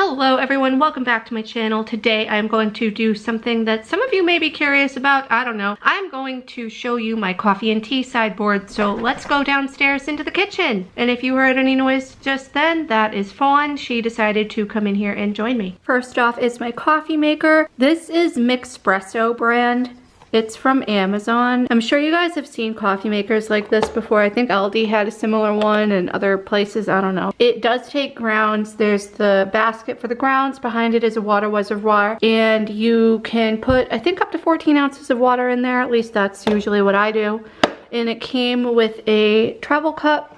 Hello everyone, welcome back to my channel. Today I'm going to do something that some of you may be curious about. I don't know. I'm going to show you my coffee and tea sideboard, so let's go downstairs into the kitchen. And if you heard any noise just then, that is Fawn. She decided to come in here and join me. First off is my coffee maker. This is Mixpresso brand. It's from Amazon. I'm sure you guys have seen coffee makers like this before. I think Aldi had a similar one and other places, I don't know. It does take grounds. There's the basket for the grounds. Behind it is a water reservoir. And you can put, I think, up to 14 ounces of water in there. At least that's usually what I do. And it came with a travel cup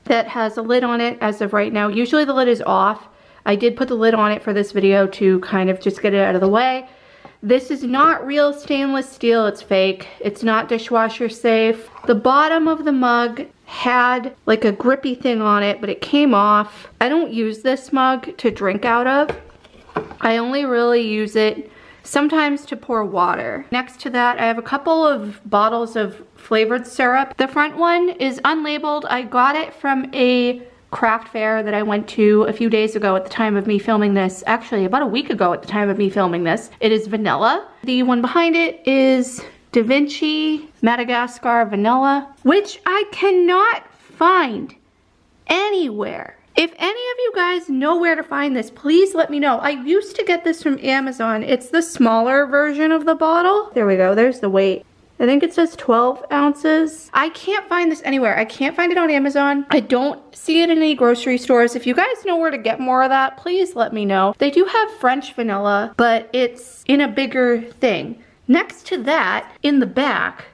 that has a lid on it as of right now. Usually the lid is off. I did put the lid on it for this video to kind of just get it out of the way. This is not real stainless steel, it's fake. It's not dishwasher safe. The bottom of the mug had like a grippy thing on it, but it came off. I don't use this mug to drink out of. I only really use it sometimes to pour water. Next to that, I have a couple of bottles of flavored syrup. The front one is unlabeled. I got it from a craft fair that I went to a few days ago at the time of me filming this. Actually, about a week ago at the time of me filming this. It is vanilla. The one behind it is Da Vinci Madagascar Vanilla, which I cannot find anywhere. If any of you guys know where to find this, please let me know. I used to get this from Amazon. It's the smaller version of the bottle. There we go, there's the weight. I think it says 12 ounces. I can't find this anywhere. I can't find it on Amazon. I don't see it in any grocery stores. If you guys know where to get more of that, please let me know. They do have French vanilla, but it's in a bigger thing. Next to that, in the back,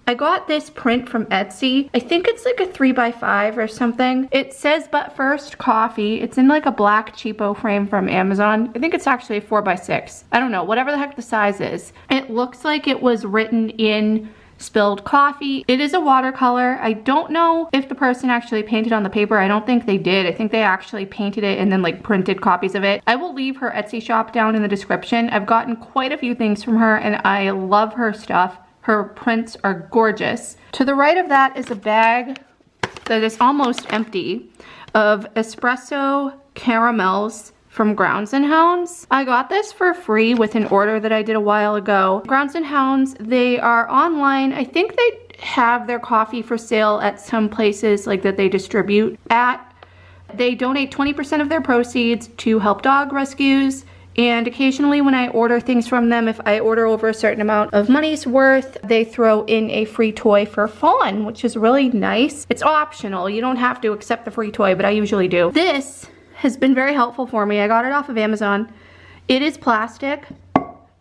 I got this print from Etsy. I think it's like a 3x5 or something. It says "But First Coffee." It's in like a black cheapo frame from Amazon. I think it's actually a 4x6. I don't know, whatever the heck the size is. It looks like it was written in spilled coffee. It is a watercolor. I don't know if the person actually painted on the paper. I don't think they did. I think they actually painted it and then like printed copies of it. I will leave her Etsy shop down in the description. I've gotten quite a few things from her and I love her stuff. Her prints are gorgeous. To the right of that is a bag that is almost empty of espresso caramels from Grounds & Hounds. I got this for free with an order that I did a while ago. Grounds & Hounds, they are online. I think they have their coffee for sale at some places like that they distribute at. They donate 20% of their proceeds to help dog rescues. And occasionally when I order things from them, if I order over a certain amount of money's worth, they throw in a free toy for Fawn, which is really nice. It's optional. You don't have to accept the free toy, but I usually do. This has been very helpful for me. I got it off of Amazon. It is plastic.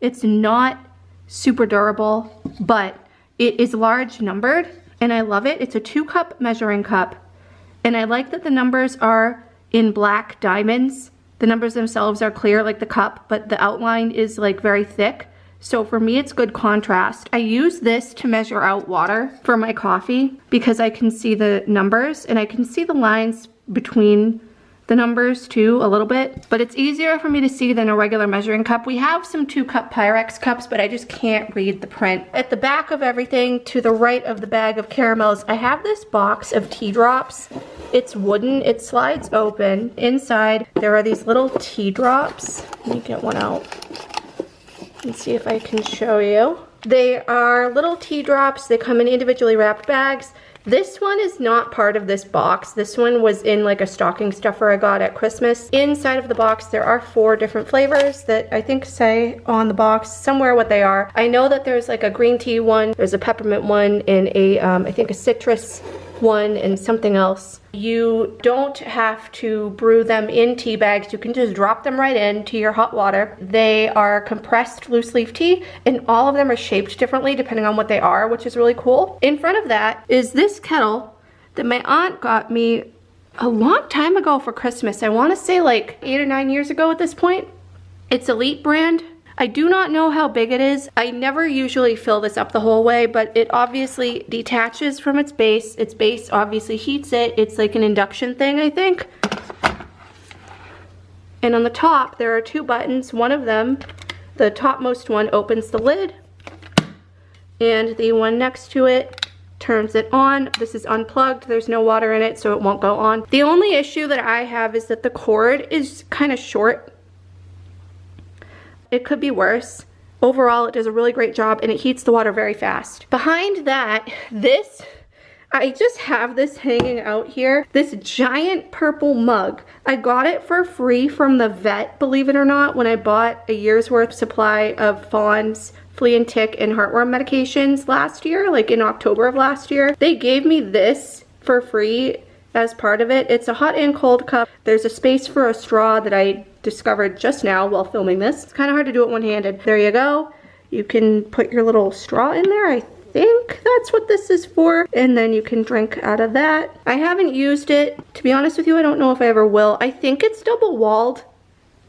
It's not super durable, but it is large numbered, and I love it. It's a 2-cup measuring cup, and I like that the numbers are in black diamonds. The numbers themselves are clear like the cup, but the outline is like very thick. So for me, it's good contrast. I use this to measure out water for my coffee because I can see the numbers and I can see the lines between the numbers too a little bit, but it's easier for me to see than a regular measuring cup. We have some 2-cup Pyrex cups, but I just can't read the print. At the back of everything, to the right of the bag of caramels, I have this box of tea drops. It's wooden, it slides open. Inside, there are these little tea drops. Let me get one out and see if I can show you. They are little tea drops. They come in individually wrapped bags. This one is not part of this box. This one was in like a stocking stuffer I got at Christmas. Inside of the box, there are 4 different flavors that I think say on the box somewhere what they are. I know that there's like a green tea one, there's a peppermint one, and a, I think a citrus one, and something else. You don't have to brew them in tea bags. You can just drop them right into your hot water. They are compressed loose leaf tea, and all of them are shaped differently depending on what they are, which is really cool. In front of that is this kettle that my aunt got me a long time ago for Christmas. I want to say like 8 or 9 years ago at this point. It's Elite brand. I do not know how big it is. I never usually fill this up the whole way, but it obviously detaches from its base. Its base obviously heats it. It's like an induction thing, I think. And on the top, there are 2 buttons. One of them, the topmost one, opens the lid, and the one next to it turns it on. This is unplugged. There's no water in it, so it won't go on. The only issue that I have is that the cord is kind of short. It could be worse. Overall, it does a really great job and it heats the water very fast. Behind that, I just have this hanging out here, this giant purple mug. I got it for free from the vet, believe it or not, when I bought a year's worth supply of Fawn's flea and tick and heartworm medications last year, like in October of last year. They gave me this for free as part of it. It's a hot and cold cup. There's a space for a straw that I discovered just now while filming this. It's kind of hard to do it one-handed. There you go. You can put your little straw in there. I think that's what this is for, and then you can drink out of that. I haven't used it. To be honest with you, I don't know if I ever will. I think it's double-walled.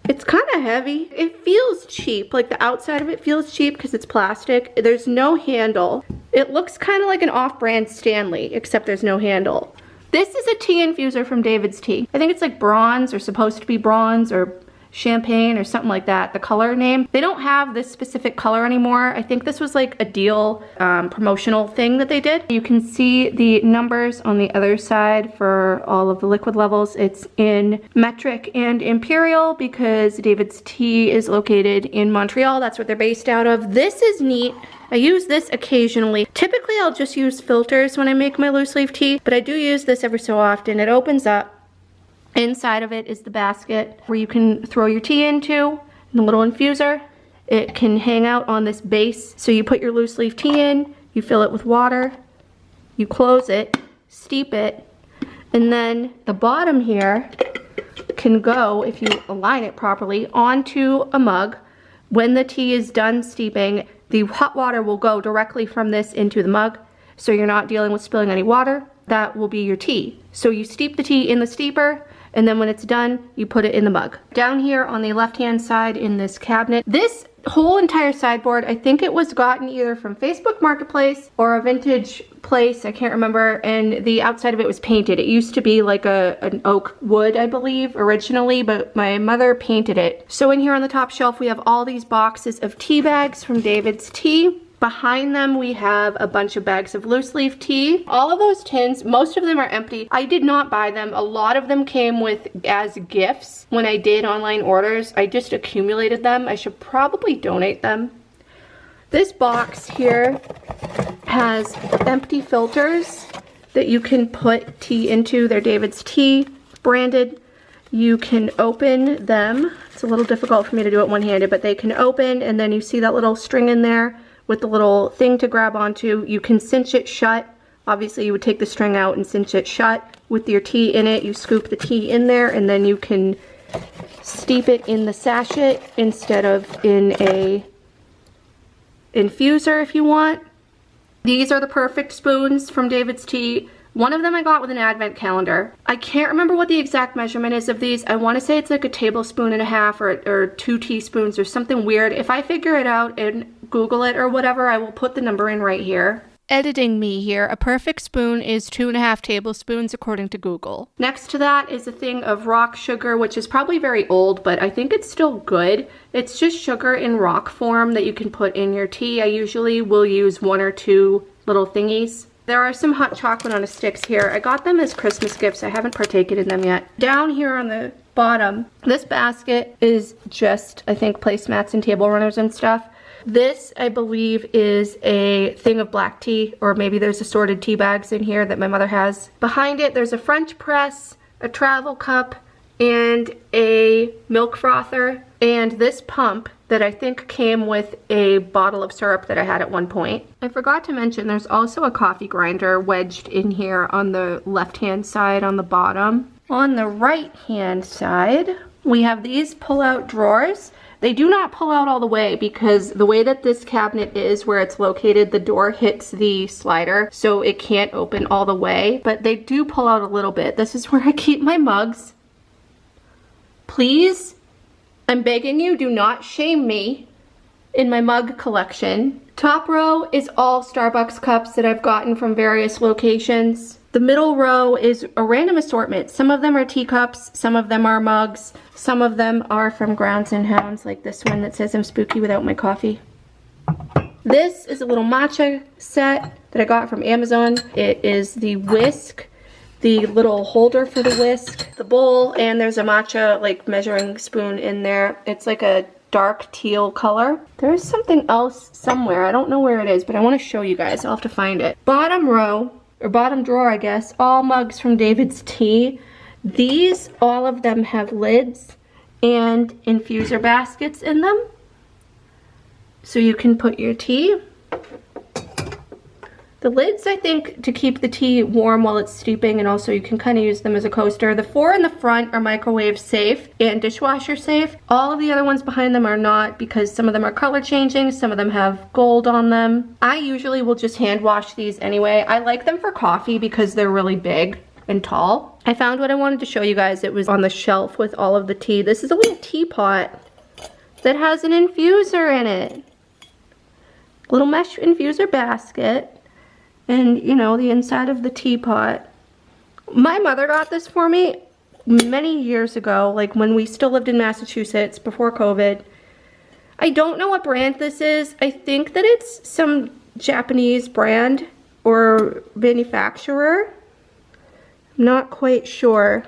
It's kind of heavy. It feels cheap, like the outside of it feels cheap because it's plastic. There's no handle. It looks kind of like an off-brand Stanley, except there's no handle. This is a tea infuser from David's Tea. I think it's like bronze, or supposed to be bronze, or champagne or something like that, the color name. They don't have this specific color anymore. I think this was like a deal promotional thing that they did. You can see the numbers on the other side for all of the liquid levels. It's in metric and imperial because David's Tea is located in Montreal. That's what they're based out of. This is neat. I use this occasionally. Typically I'll just use filters when I make my loose leaf tea, but I do use this every so often. It opens up. Inside of it is the basket where you can throw your tea into, and the little infuser. It can hang out on this base. So you put your loose leaf tea in, you fill it with water, you close it, steep it, and then the bottom here can go, if you align it properly, onto a mug. When the tea is done steeping, the hot water will go directly from this into the mug, so you're not dealing with spilling any water. That will be your tea. So you steep the tea in the steeper, and then when it's done, you put it in the mug. Down here on the left-hand side in this cabinet, this whole entire sideboard, I think it was gotten either from Facebook Marketplace or a vintage place, I can't remember, and the outside of it was painted. It used to be like an oak wood, I believe, originally, but my mother painted it. So in here on the top shelf, we have all these boxes of tea bags from David's Tea. Behind them, we have a bunch of bags of loose leaf tea. All of those tins, most of them are empty. I did not buy them. A lot of them came with as gifts when I did online orders. I just accumulated them. I should probably donate them. This box here has empty filters that you can put tea into. They're David's Tea branded. You can open them. It's a little difficult for me to do it one-handed, but they can open, and then you see that little string in there with the little thing to grab onto. You can cinch it shut. Obviously you would take the string out and cinch it shut. With your tea in it, you scoop the tea in there, and then you can steep it in the sachet instead of in a infuser if you want. These are the perfect spoons from David's Tea. One of them I got with an advent calendar. I can't remember what the exact measurement is of these. I want to say it's like a tablespoon and a half or 2 teaspoons or something weird. If I figure it out and Google it or whatever, I will put the number in right here. Editing me here. A perfect spoon is 2.5 tablespoons according to Google. Next to that is a thing of rock sugar, which is probably very old, but I think it's still good. It's just sugar in rock form that you can put in your tea. I usually will use 1 or 2 little thingies. There are some hot chocolate on a sticks here. I got them as Christmas gifts. I haven't partaken in them yet. Down here on the bottom, this basket is just, I think, placemats and table runners and stuff. This, I believe, is a thing of black tea, or maybe there's assorted tea bags in here that my mother has. Behind it, there's a French press, a travel cup, and a milk frother, and this pump that I think came with a bottle of syrup that I had at one point. I forgot to mention there's also a coffee grinder wedged in here on the left-hand side on the bottom. On the right-hand side, we have these pull-out drawers. They do not pull out all the way because the way that this cabinet is, where it's located, the door hits the slider, so it can't open all the way, but they do pull out a little bit. This is where I keep my mugs. Please, I'm begging you, do not shame me in my mug collection. Top row is all Starbucks cups that I've gotten from various locations. The middle row is a random assortment. Some of them are teacups, some of them are mugs, some of them are from Grounds and Hounds, like this one that says I'm spooky without my coffee. This is a little matcha set that I got from Amazon. It is the whisk, the little holder for the whisk, the bowl, and there's a matcha like measuring spoon in there. It's like a dark teal color. There is something else somewhere. I don't know where it is, but I want to show you guys. I'll have to find it. Bottom row, or bottom drawer, I guess, all mugs from David's Tea. These, all of them have lids and infuser baskets in them. So you can put your tea. The lids, I think, to keep the tea warm while it's steeping, and also you can kind of use them as a coaster. The 4 in the front are microwave safe and dishwasher safe. All of the other ones behind them are not, because some of them are color changing, some of them have gold on them. I usually will just hand wash these anyway. I like them for coffee because they're really big and tall. I found what I wanted to show you guys. It was on the shelf with all of the tea. This is a little teapot that has an infuser in it. Little mesh infuser basket. And, you know, the inside of the teapot. My mother got this for me many years ago, like when we still lived in Massachusetts before COVID. I don't know what brand this is. I think that it's some Japanese brand or manufacturer. I'm not quite sure.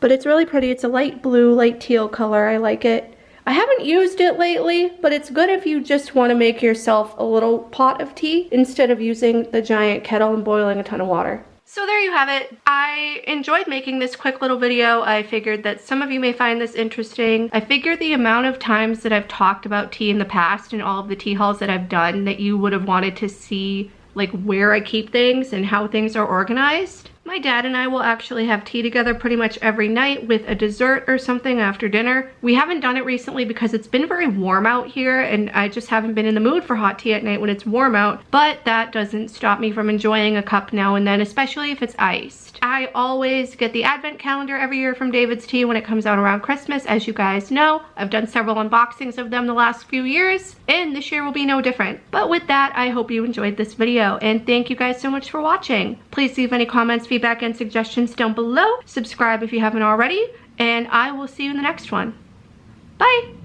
But it's really pretty. It's a light blue, light teal color. I like it. I haven't used it lately, but it's good if you just want to make yourself a little pot of tea instead of using the giant kettle and boiling a ton of water. So there you have it. I enjoyed making this quick little video. I figured that some of you may find this interesting. I figured the amount of times that I've talked about tea in the past and all of the tea hauls that I've done, that you would have wanted to see like where I keep things and how things are organized. My dad and I will actually have tea together pretty much every night with a dessert or something after dinner. We haven't done it recently because it's been very warm out here and I just haven't been in the mood for hot tea at night when it's warm out, but that doesn't stop me from enjoying a cup now and then, especially if it's iced. I always get the advent calendar every year from David's Tea when it comes out around Christmas, as you guys know. I've done several unboxings of them the last few years, and this year will be no different. But with that, I hope you enjoyed this video, and thank you guys so much for watching. Please leave any comments, feedback, and suggestions down below. Subscribe if you haven't already, and I will see you in the next one. Bye!